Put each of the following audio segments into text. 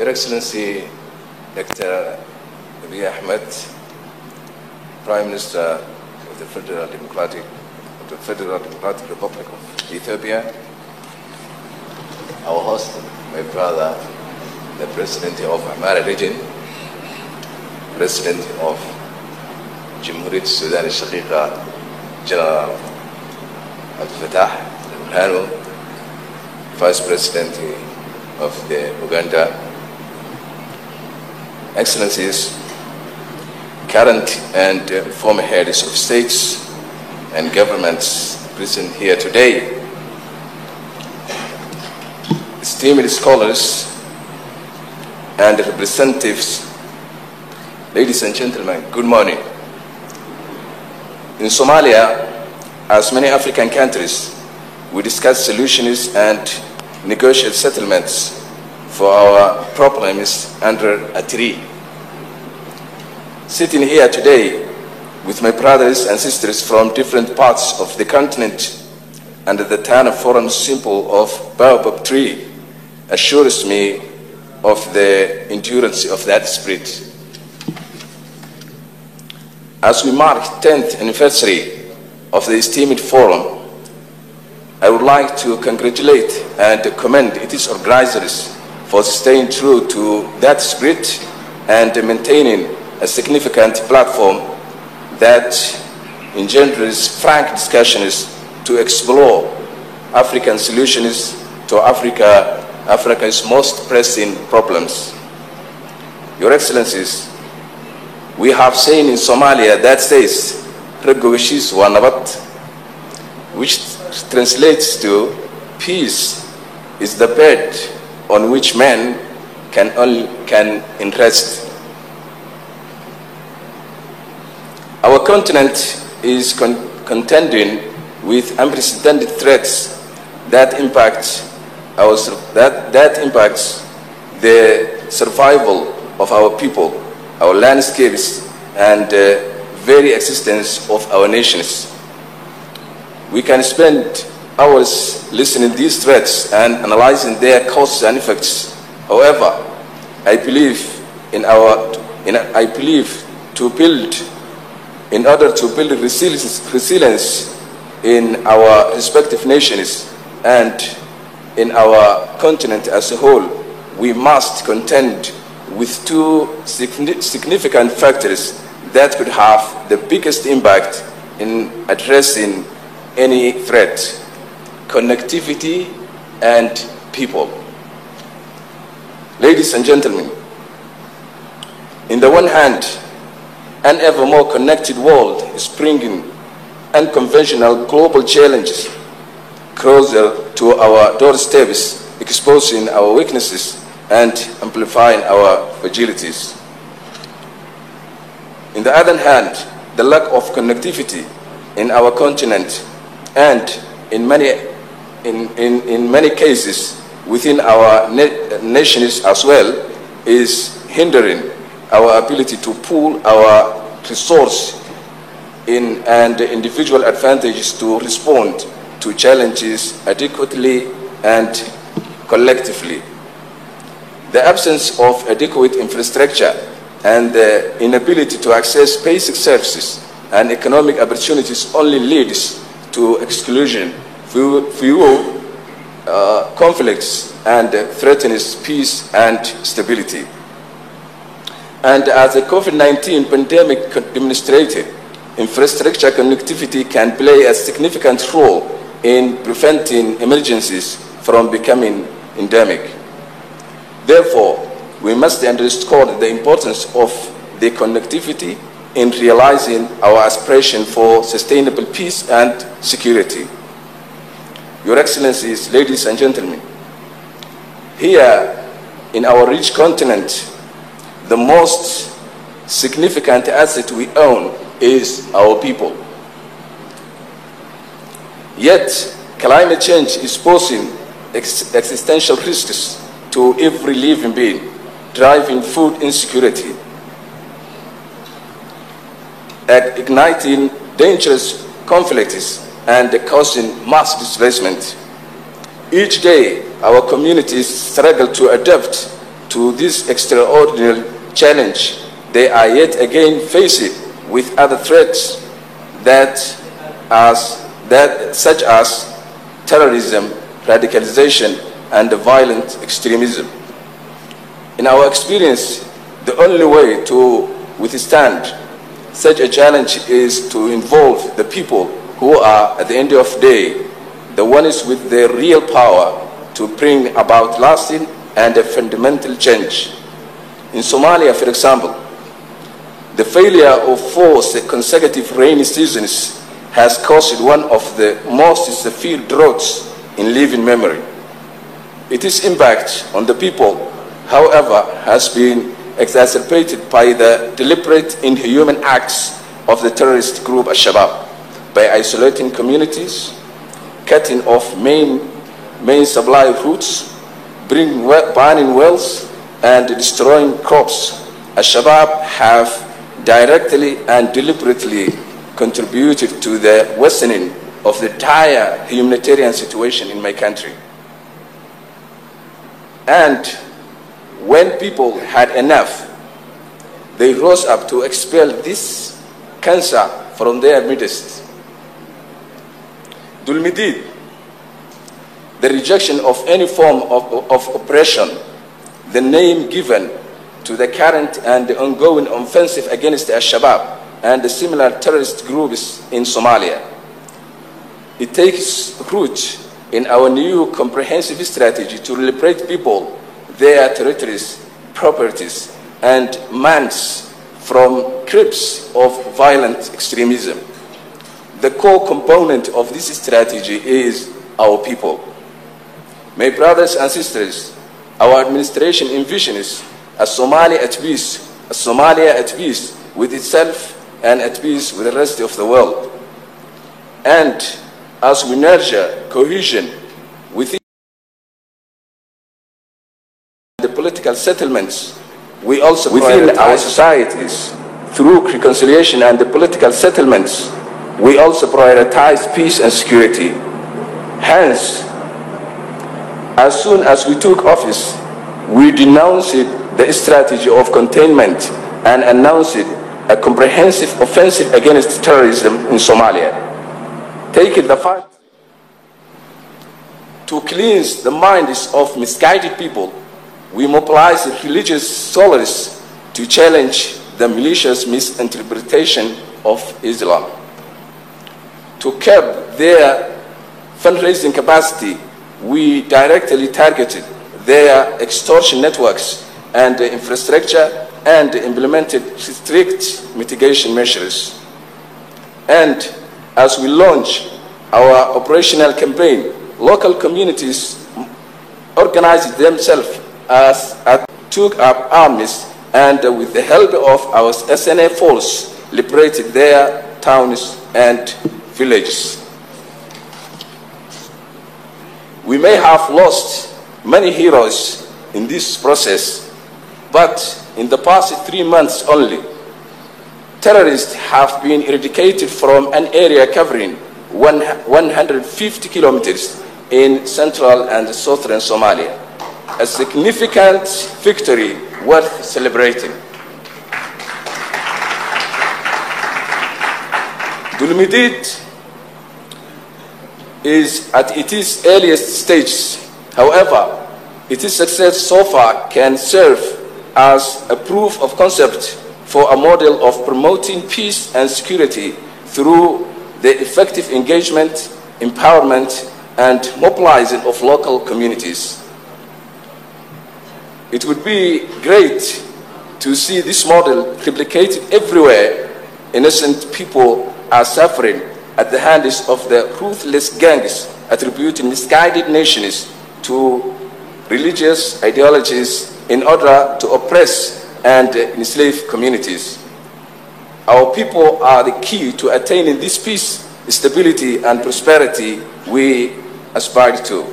Your Excellency, Dr. Abiy Ahmed, Prime Minister of the Federal Democratic Republic of Ethiopia, our host, my brother, the President of Amara region, President of Jamhuriyat Sudan al-Shaqiqa, General Abdel Fattah al-Burhan, Vice President of the Uganda, Excellencies, current and former heads of states and governments present here today, esteemed scholars and representatives, ladies and gentlemen, good morning. In Somalia, as many African countries, we discuss solutions and negotiate settlements for our problems under a tree. Sitting here today with my brothers and sisters from different parts of the continent under the Tana Forum symbol of baobab tree assures me of the endurance of that spirit. As we mark 10th anniversary of the esteemed forum, I would like to congratulate and commend its organizers for staying true to that spirit and maintaining a significant platform that engenders frank discussions to explore African solutions to Africa's most pressing problems. Your Excellencies, we have saying in Somalia that says, "Regoshis wa nabat," which translates to peace is the bed on which men can rest. Our continent is contending with unprecedented threats that impacts the survival of our people, our landscapes, and the very existence of our nations. We can spend hours listening to these threats and analyzing their causes and effects. However, I believe in order to build resilience in our respective nations and in our continent as a whole, we must contend with two significant factors that could have the biggest impact in addressing any threat: connectivity and people. Ladies and gentlemen, in the one hand, an ever more connected world is bringing unconventional global challenges closer to our doorsteps, exposing our weaknesses and amplifying our fragilities. On the other hand, the lack of connectivity in our continent and in many cases within our nations as well is hindering our ability to pool our resources and individual advantages to respond to challenges adequately and collectively. The absence of adequate infrastructure and the inability to access basic services and economic opportunities only leads to exclusion, fuel conflicts, and threatens peace and stability. And as the COVID-19 pandemic demonstrated, infrastructure connectivity can play a significant role in preventing emergencies from becoming endemic. Therefore, we must underscore the importance of the connectivity in realizing our aspiration for sustainable peace and security. Your Excellencies, ladies and gentlemen, here in our rich continent, the most significant asset we own is our people. Yet, climate change is posing existential risks to every living being, driving food insecurity, igniting dangerous conflicts, and causing mass displacement. Each day, our communities struggle to adapt to this extraordinary challenge, they are yet again faced with other threats such as terrorism, radicalization, and violent extremism. In our experience, the only way to withstand such a challenge is to involve the people who are, at the end of the day, the ones with the real power to bring about lasting and a fundamental change. In Somalia, for example, the failure of 4 consecutive rainy seasons has caused one of the most severe droughts in living memory. Its impact on the people, however, has been exacerbated by the deliberate inhuman acts of the terrorist group Al-Shabaab by isolating communities, cutting off main supply routes, burning wells, and destroying crops. Al-Shabaab have directly and deliberately contributed to the worsening of the dire humanitarian situation in my country. And when people had enough, they rose up to expel this cancer from their midst. Dulmidid, the rejection of any form of oppression, the name given to the current and the ongoing offensive against Al-Shabaab and the similar terrorist groups in Somalia. It takes root in our new comprehensive strategy to liberate people, their territories, properties, and lands from grips of violent extremism. The core component of this strategy is our people. My brothers and sisters, our administration envisions a Somalia at peace with itself and at peace with the rest of the world. And as we nurture cohesion within the political settlements, we also within our societies, through reconciliation and the political settlements, we also prioritize peace and security. Hence, as soon as we took office, we denounced the strategy of containment and announced a comprehensive offensive against terrorism in Somalia. Taking the fight to cleanse the minds of misguided people, we mobilized religious scholars to challenge the malicious misinterpretation of Islam. To curb their fundraising capacity, we directly targeted their extortion networks and infrastructure and implemented strict mitigation measures. And as we launch our operational campaign, local communities organized themselves took up arms and with the help of our SNA force liberated their towns and villages. We may have lost many heroes in this process, but in the past 3 months only, terrorists have been eradicated from an area covering 150 kilometers in central and southern Somalia, a significant victory worth celebrating. Dulmidid is at its earliest stages. However, its success so far can serve as a proof of concept for a model of promoting peace and security through the effective engagement, empowerment, and mobilizing of local communities. It would be great to see this model replicated everywhere. Innocent people are suffering at the hands of the ruthless gangs attributing misguided nations to religious ideologies in order to oppress and enslave communities. Our people are the key to attaining this peace, stability, and prosperity we aspire to.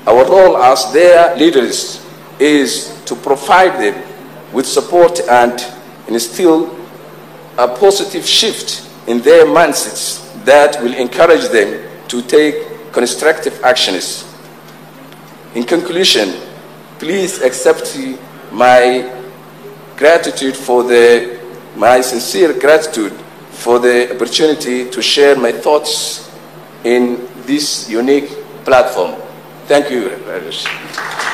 Our role as their leaders is to provide them with support and instill a positive shift in their mindsets that will encourage them to take constructive actions. In conclusion, please accept my gratitude my sincere gratitude for the opportunity to share my thoughts in this unique platform. Thank you very much.